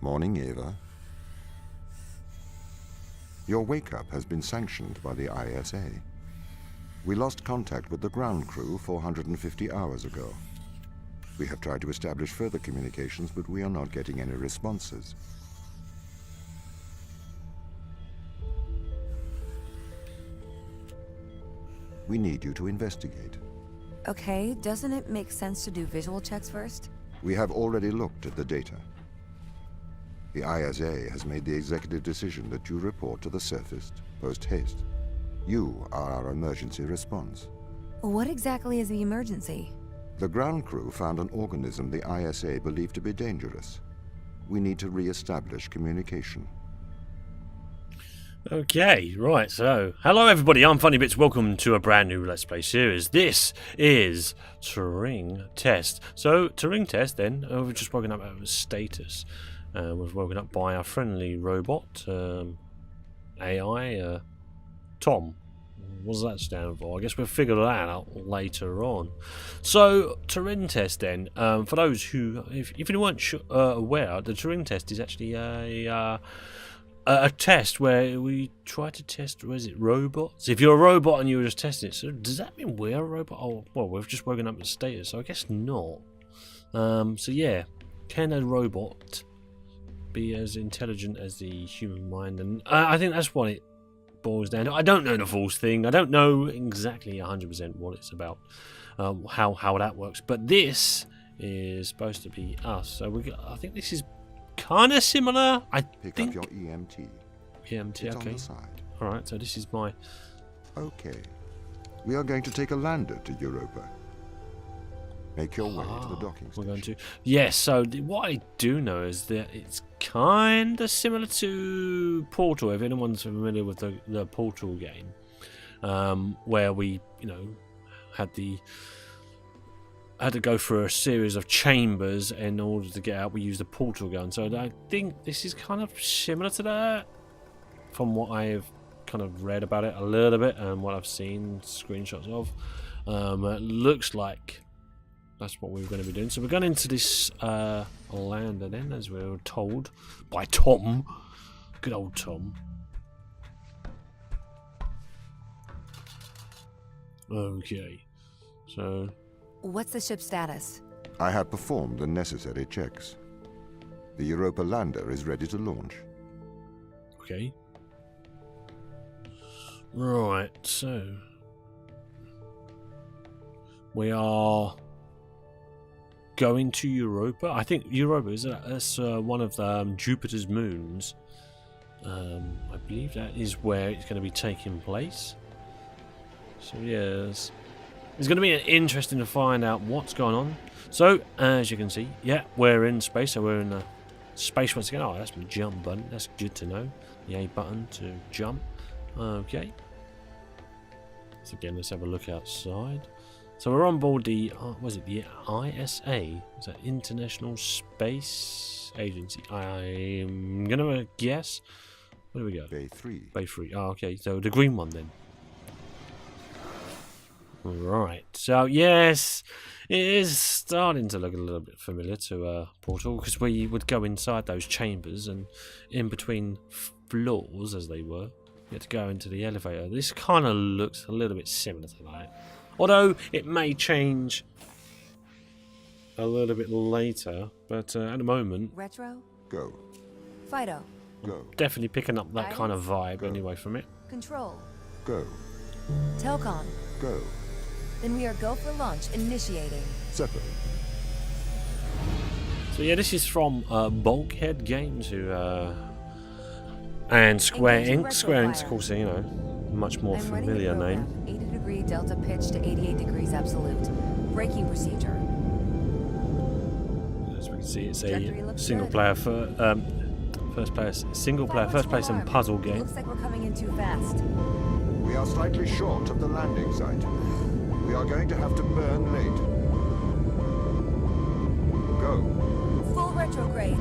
Morning, Ava. Your wake-up has been sanctioned by the ISA. We lost contact with the ground crew 450 hours ago. We have tried to establish further communications, but we are not getting any responses. We need you to investigate. Okay, doesn't it make sense to do visual checks first? We have already looked at the data. The ISA has made the executive decision that you report to the surface post-haste. You are our emergency response. What exactly is the emergency? The ground crew found an organism the ISA believed to be dangerous. We need to re-establish communication. Okay, right, so hello everybody, I'm Funny Bits, welcome to a brand new Let's Play series. This is Turing Test. So, Turing Test then, we've just woken up out of a status. We've woken up by our friendly robot, AI, Tom. What does that stand for? I guess we'll figure that out later on. So, Turing Test then, for those who, if you weren't aware, the Turing Test is actually a test where we try to test, robots? If you're a robot and you were just testing it, so does that mean we're a robot? Oh, well, we've just woken up in status, so I guess not. So yeah, can a robot be as intelligent as the human mind? And I think that's what it boils down to. I don't know the full thing. I don't know exactly 100% what it's about, how that works. But this is supposed to be us. So I think this is kind of similar. Pick up your EMT. EMT, It's okay. on the side. All right. So this is my. Okay. We are going to take a lander to Europa. Make your way to the docking We're station. going to. Yes. So what I do know is that it's kind of similar to Portal. If anyone's familiar with the Portal game, where we, had to go through a series of chambers in order to get out. We used the portal gun, so I think this is kind of similar to that, from what I've kind of read about it a little bit and what I've seen screenshots of. It looks like that's what we're going to be doing. So we're going into this lander then, as we were told by Tom. Good old Tom. Okay, so. What's the ship's status? I have performed the necessary checks. The Europa lander is ready to launch. Okay. Right, so we are going to Europa. I think Europa is that's one of Jupiter's moons. I believe that is where it's going to be taking place. So yes. It's going to be interesting to find out what's going on. So, as you can see, yeah, we're in space. So we're in space once again. Oh, that's my jump button. That's good to know. The A button to jump. Okay. So again, let's have a look outside. So we're on board the, the ISA? Is that International Space Agency? I'm going to guess. Where do we go? Bay 3. Bay 3. Oh, okay. So the green one then. Right, so yes, it is starting to look a little bit familiar to Portal, because we would go inside those chambers and in between floors, as they were, you had to go into the elevator. This kind of looks a little bit similar to that, although it may change a little bit later, but at the moment... Retro? Go. Fido? Go. Definitely picking up that kind of vibe anyway from it. Control? Go. Telcon? Go. Then we are go for launch, initiating. Separate. So yeah, this is from BULKHEAD Games, who and Square Enix. Square Enix, of course, much more familiar name. 80 degree delta pitch to 88 degrees absolute. Braking procedure. As we can see, it's a single player first person puzzle game. Looks like we're coming in too fast. We are slightly short of the landing site. We are going to have to burn late. Go. Full retrograde.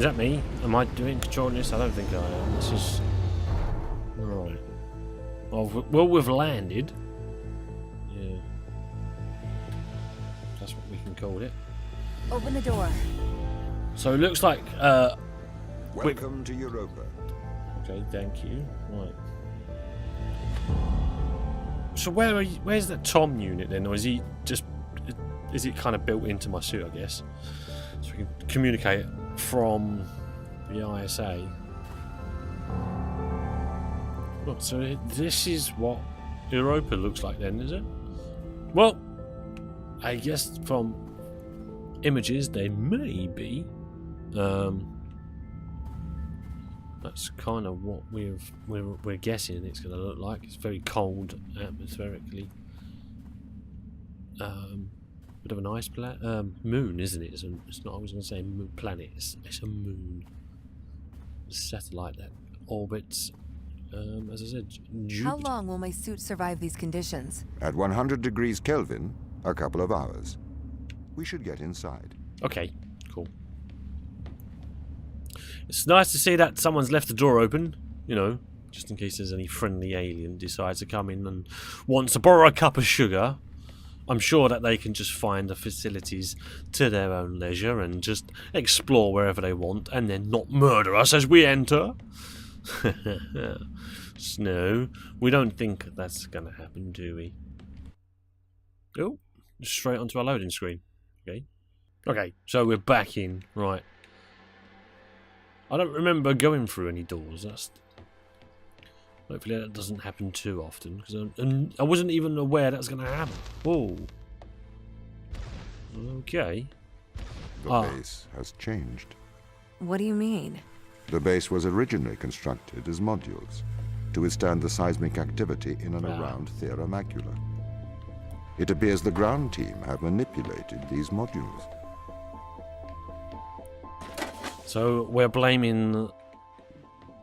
that me? Am I doing controlling this? I don't think I am. This is... Right. Well, we've landed. Yeah. That's what we can call it. Open the door. So it looks like... Welcome to Europa. Okay, thank you. Right. So where's that Tom unit then? Or is he just... Is it kind of built into my suit, I guess? So we can communicate from the ISA. Look, so this is what Europa looks like then, is it? Well, I guess from images they may be. That's kind of what we're guessing it's going to look like. It's very cold atmospherically. Bit of a nice moon, isn't it? It's not. I was going to say moon planet. It's a moon. A satellite that orbits. As I said, Jupiter. How long will my suit survive these conditions? At 100 degrees Kelvin, a couple of hours. We should get inside. Okay, cool. It's nice to see that someone's left the door open, you know, just in case there's any friendly alien decides to come in and wants to borrow a cup of sugar. I'm sure that they can just find the facilities to their own leisure and just explore wherever they want and then not murder us as we enter. No, we don't think that's going to happen, do we? Oh, straight onto our loading screen. Okay, so we're back in, right. I don't remember going through any doors. Hopefully that doesn't happen too often, because I wasn't even aware that was going to happen. Whoa. Okay. The base has changed. What do you mean? The base was originally constructed as modules to withstand the seismic activity in and around Thera Macula. It appears the ground team have manipulated these modules. So we're blaming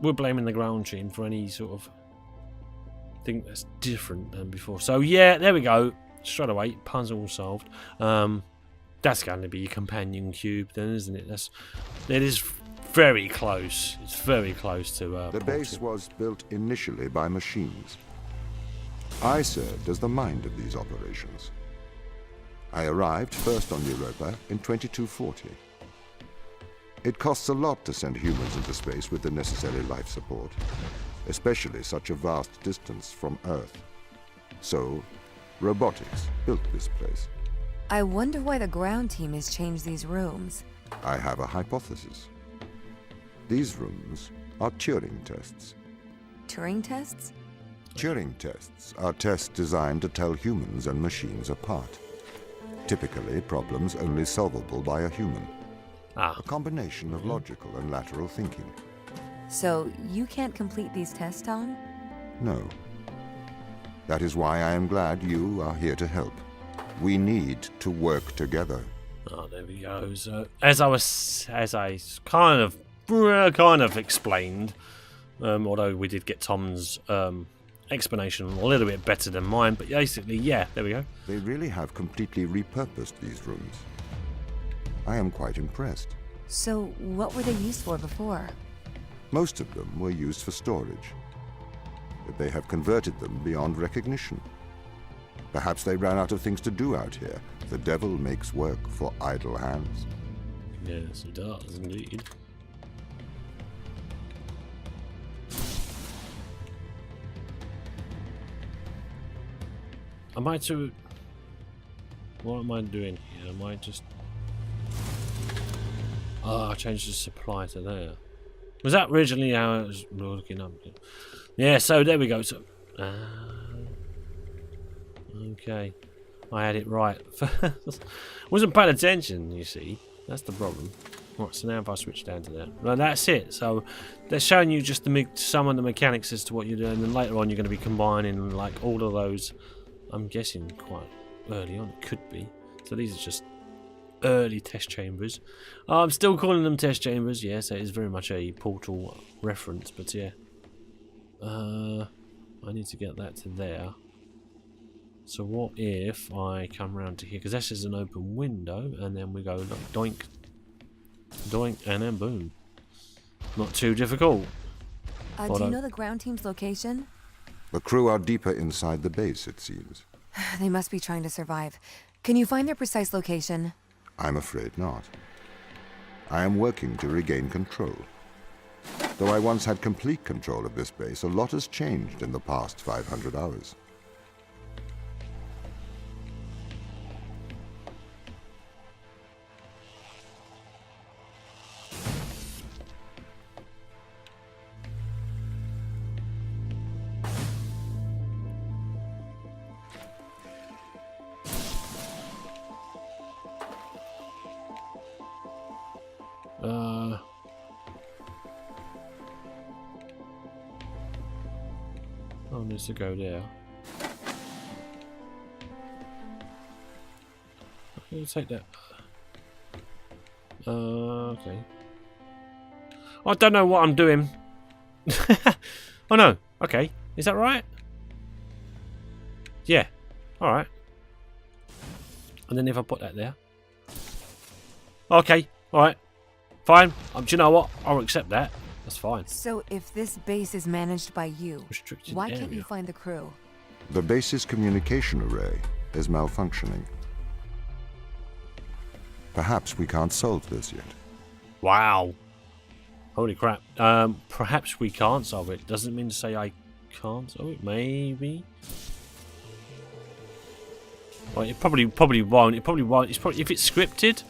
the ground team for any sort of thing that's different than before. So yeah, there we go. Straight away, puzzle solved. That's going to be your companion cube then, isn't it? It is very close. It's very close to. The base was built initially by machines. I served as the mind of these operations. I arrived first on Europa in 2240. It costs a lot to send humans into space with the necessary life support, especially such a vast distance from Earth. So, robotics built this place. I wonder why the ground team has changed these rooms. I have a hypothesis. These rooms are Turing tests. Turing tests? Turing tests are tests designed to tell humans and machines apart. Typically, problems only solvable by a human. A combination of logical and lateral thinking. So, you can't complete these tests, Tom? No. That is why I am glad you are here to help. We need to work together. Oh, there we go. So, as I kind of explained, although we did get Tom's explanation a little bit better than mine, but basically, yeah, there we go. They really have completely repurposed these rooms. I am quite impressed. So, what were they used for before? Most of them were used for storage, but they have converted them beyond recognition. Perhaps they ran out of things to do out here. The devil makes work for idle hands. Yes, he does, indeed. Am I to... What am I doing here? Am I just... Oh, I changed the supply to there. Was that originally how I was looking up? Yeah, so there we go. So, okay. I had it right. Wasn't paying attention, you see. That's the problem. Right, so now if I switch down to there. Well, that's it. So they're showing you just some of the mechanics as to what you're doing, and then later on you're going to be combining like all of those. I'm guessing quite early on it could be. So these are just early test chambers. I'm still calling them test chambers. Yes, it is very much a Portal reference, but yeah. I need to get that to there. So what if I come round to here, because this is an open window, and then we go like, doink, doink, and then boom. Not too difficult. Do Hold you on. know the ground team's location? The crew are deeper inside the base, it seems. They must be trying to survive. Can you find their precise location? I'm afraid not. I am working to regain control. Though I once had complete control of this base, a lot has changed in the past 500 hours. Oh, needs to go there. I'll take that. Okay. I don't know what I'm doing. Oh no. Okay. Is that right? Yeah. Alright. And then if I put that there. Okay. Alright. Fine. Do you know what? I'll accept that. That's fine. So if this base is managed by you, Restricted why area. can't you find the crew? The base's communication array is malfunctioning. Perhaps we can't solve this yet. Wow. Holy crap. Perhaps we can't solve it. Doesn't mean to say I can't solve it. Maybe. Well, it probably won't. It probably won't. It's probably, if it's scripted,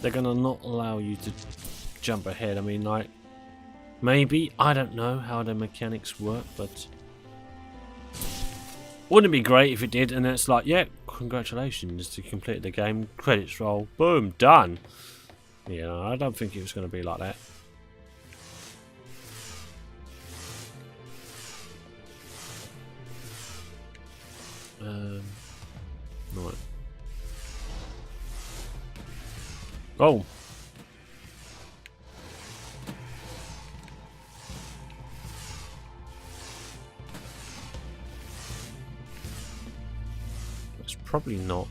they're gonna not allow you to jump ahead. I mean, like, maybe. I don't know how the mechanics work, but wouldn't it be great if it did? And it's like, yeah, congratulations, you completed the game. Credits roll. Boom, done. Yeah, I don't think it was going to be like that. Right. Oh. It's probably not.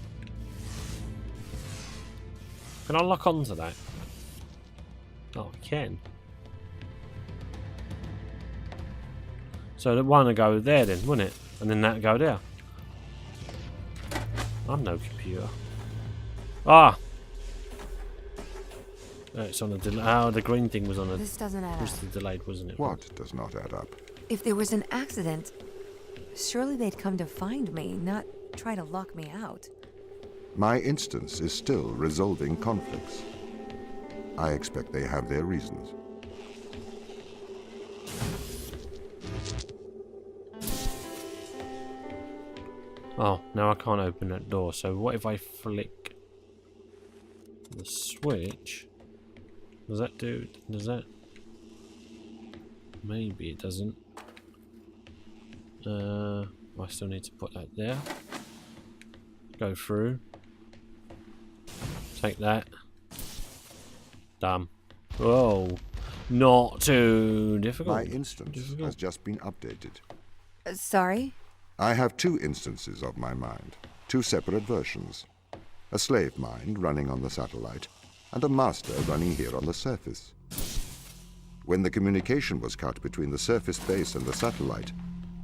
Can I lock onto that? Oh, I can. So the one will go there then, wouldn't it? And then that go there. I'm no computer. Ah! It's on a delay. Oh, the green thing was on a... This doesn't add up. was delayed, wasn't it? What does not add up? If there was an accident, surely they'd come to find me, not try to lock me out. My instance is still resolving conflicts. I expect they have their reasons. Oh, now I can't open that door. So what if I flick the switch? Does that do... does that... maybe it doesn't. I still need to put that there. Go through. Take that. Done. Whoa. Not too difficult. My instance has just been updated. Sorry? I have two instances of my mind, two separate versions. A slave mind running on the satellite, and a master running here on the surface. When the communication was cut between the surface base and the satellite,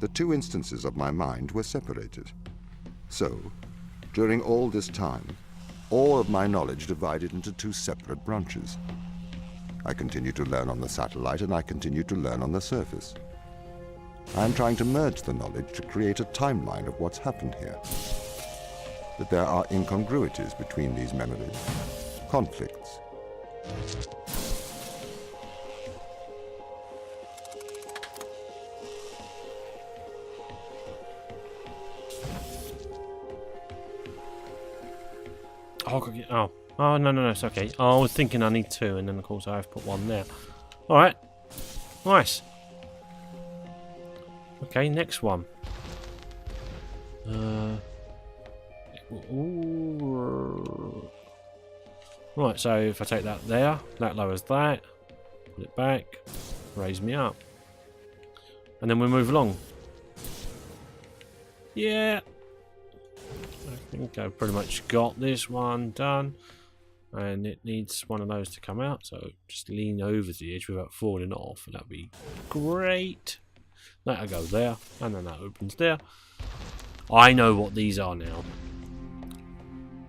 the two instances of my mind were separated. So, during all this time, all of my knowledge divided into two separate branches. I continue to learn on the satellite, and I continue to learn on the surface. I am trying to merge the knowledge to create a timeline of what's happened here. But there are incongruities between these memories, conflicts. Oh, no, it's okay. Oh, I was thinking I need two, and then of course I have put one there. Alright. Nice. Okay, next one. Ooh. Right, so if I take that there, that lowers that. Put it back. Raise me up. And then we move along. Yeah. I think I've pretty much got this one done. and it needs one of those to come out, so just lean over the edge without falling off, and that'd be great. That'll go there, and then that opens there. I know what these are now.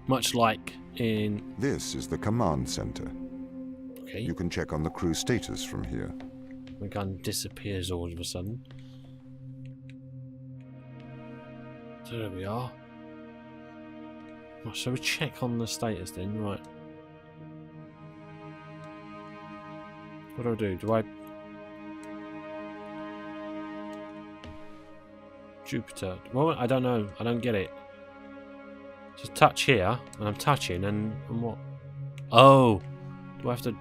Much like in... This is the command center. Okay, You can check on the crew status from here. the gun disappears all of a sudden. So there we are. Right, so we check on the status then, right. What do? Do I... Jupiter. Well, I don't know. I don't get it. Just touch here, and I'm touching, and what? Oh! Do I have to...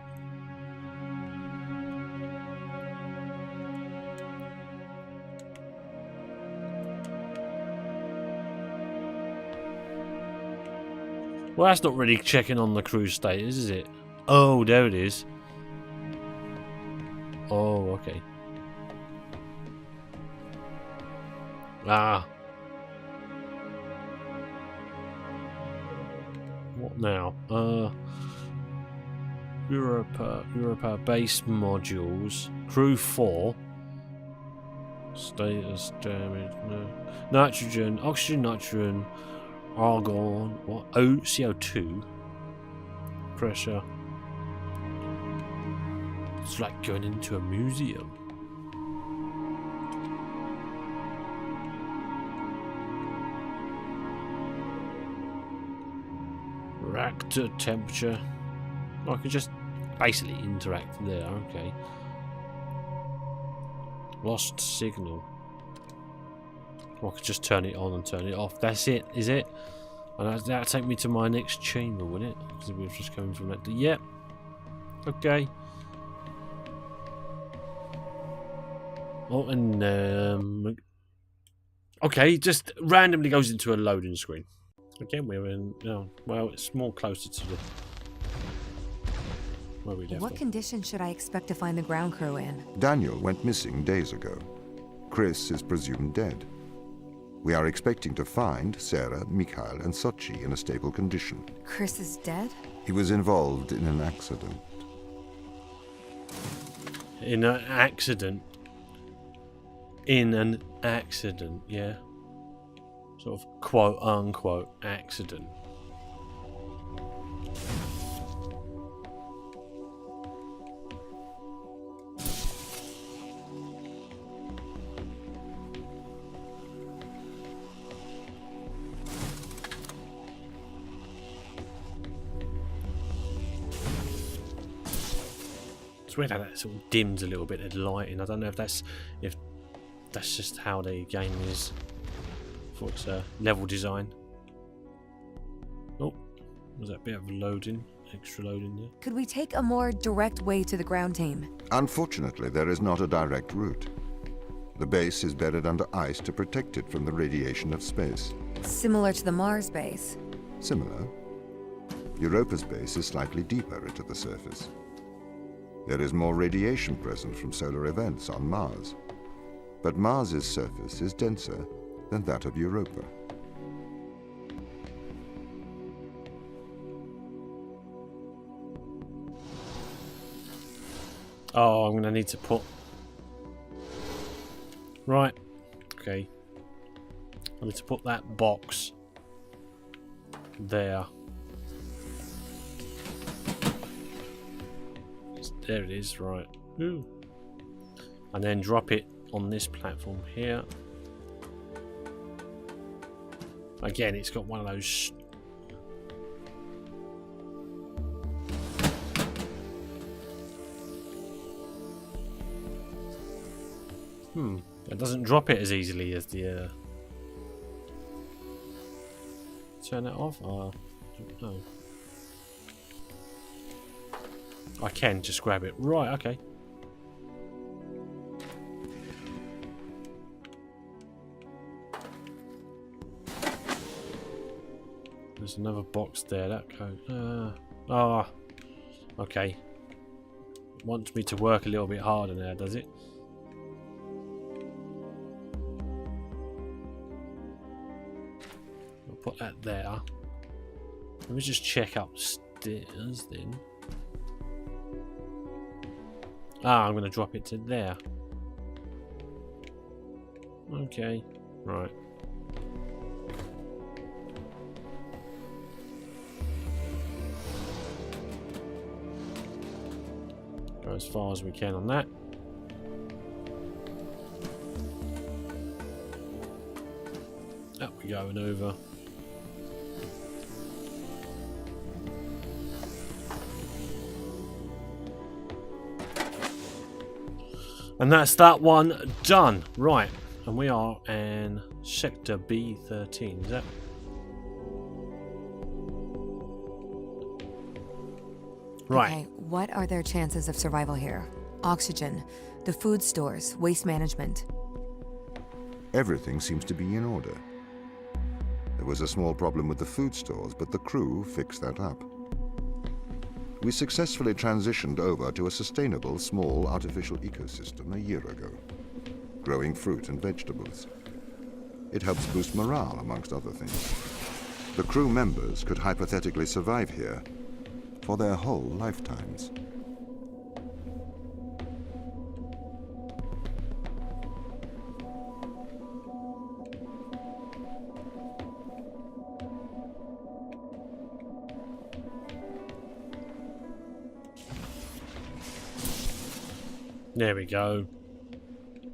Well, that's not really checking on the cruise status, is it? Oh, there it is. Oh, okay. Ah. What now? Europa base modules. Crew 4. Status damage. No. Nitrogen, oxygen, nitrogen, argon. What? CO2. Pressure. It's like going into a museum. Reactor temperature. I could just basically interact there, okay. Lost signal. I could just turn it on and turn it off. That's it, is it? And that'll take me to my next chamber, wouldn't it? Because we're just coming from that. Yep. Okay. Oh, and okay, just randomly goes into a loading screen. Again, we're in. No, well, it's more closer to the where we left What off. condition should I expect to find the ground crew in? Daniel went missing days ago. Chris is presumed dead. We are expecting to find Sarah, Mikhail, and Sochi in a stable condition. Chris is dead? He was involved in an accident. In an accident. In an accident, yeah. Sort of quote unquote accident. It's weird how that sort of dims a little bit of lighting. I don't know if that's just how the game is for its level design. Oh, was that a bit of loading? Extra loading there. Could we take a more direct way to the ground team? Unfortunately, there is not a direct route. The base is buried under ice to protect it from the radiation of space. Similar to the Mars base. Similar. Europa's base is slightly deeper into the surface. There is more radiation present from solar events on Mars. But Mars's surface is denser than that of Europa. Oh, I'm going to need to put... Right. Okay. I need to put that box there. There it is, right. Ooh. And then drop it on this platform here. Again, it's got one of those... It doesn't drop it as easily as the... Turn that off? No. I can just grab it. Right, okay. There's another box there. That goes. Okay. It wants me to work a little bit harder now, does it? I'll put that there. Let me just check up does then... Ah, I'm going to drop it to there. Okay, right. Go as far as we can on that. Up we go and over. And that's that one done. Right. And we are in sector B13. Is that? Right. Okay, what are their chances of survival here? Oxygen, the food stores, waste management. Everything seems to be in order. There was a small problem with the food stores, but the crew fixed that up. We successfully transitioned over to a sustainable small artificial ecosystem a year ago, growing fruit and vegetables. It helps boost morale, amongst other things. The crew members could hypothetically survive here for their whole lifetimes. There we go.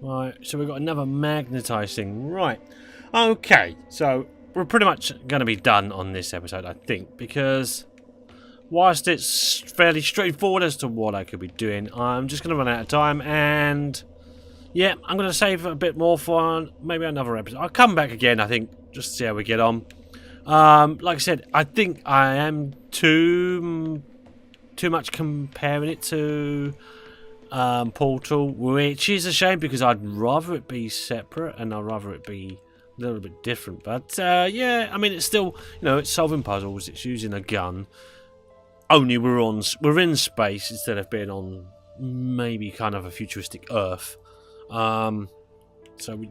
Right, so we've got another magnetized thing. Right. Okay, so we're pretty much going to be done on this episode, I think, because whilst it's fairly straightforward as to what I could be doing, I'm just going to run out of time, and yeah, I'm going to save a bit more for maybe another episode. I'll come back again, I think, just to see how we get on. Like I said, I think I am too much comparing it to Portal, which is a shame because I'd rather it be separate and I'd rather it be a little bit different. But yeah, I mean, it's still, you know, it's solving puzzles, it's using a gun. Only we're in space instead of being on maybe kind of a futuristic Earth. So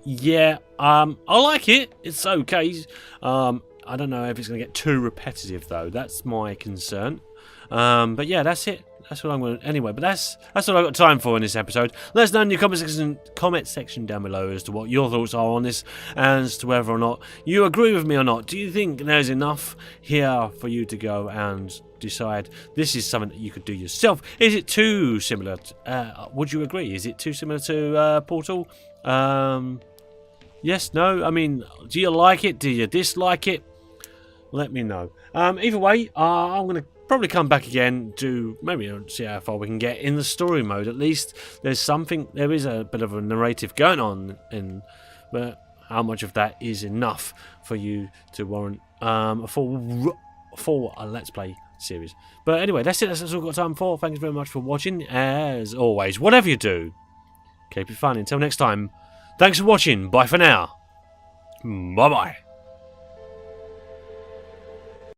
yeah, I like it. It's okay. I don't know if it's going to get too repetitive though. That's my concern. But yeah, that's it. That's what I'm going to... Anyway, but that's what I've got time for in this episode. Let us know in the comment section down below as to what your thoughts are on this, and as to whether or not you agree with me or not. Do you think there's enough here for you to go and decide this is something that you could do yourself? Is it too similar? Would you agree? Is it too similar to Portal? Yes, no? I mean, do you like it? Do you dislike it? Let me know. Either way, I'm going to probably come back again to maybe see how far we can get in the story mode. At least there is a bit of a narrative going on, but how much of that is enough for you to warrant a full Let's Play series? But anyway, that's it. That's all I've got time for. Thank you very much for watching. As always, whatever you do, keep it fun. Until next time, thanks for watching. Bye for now. Bye-bye.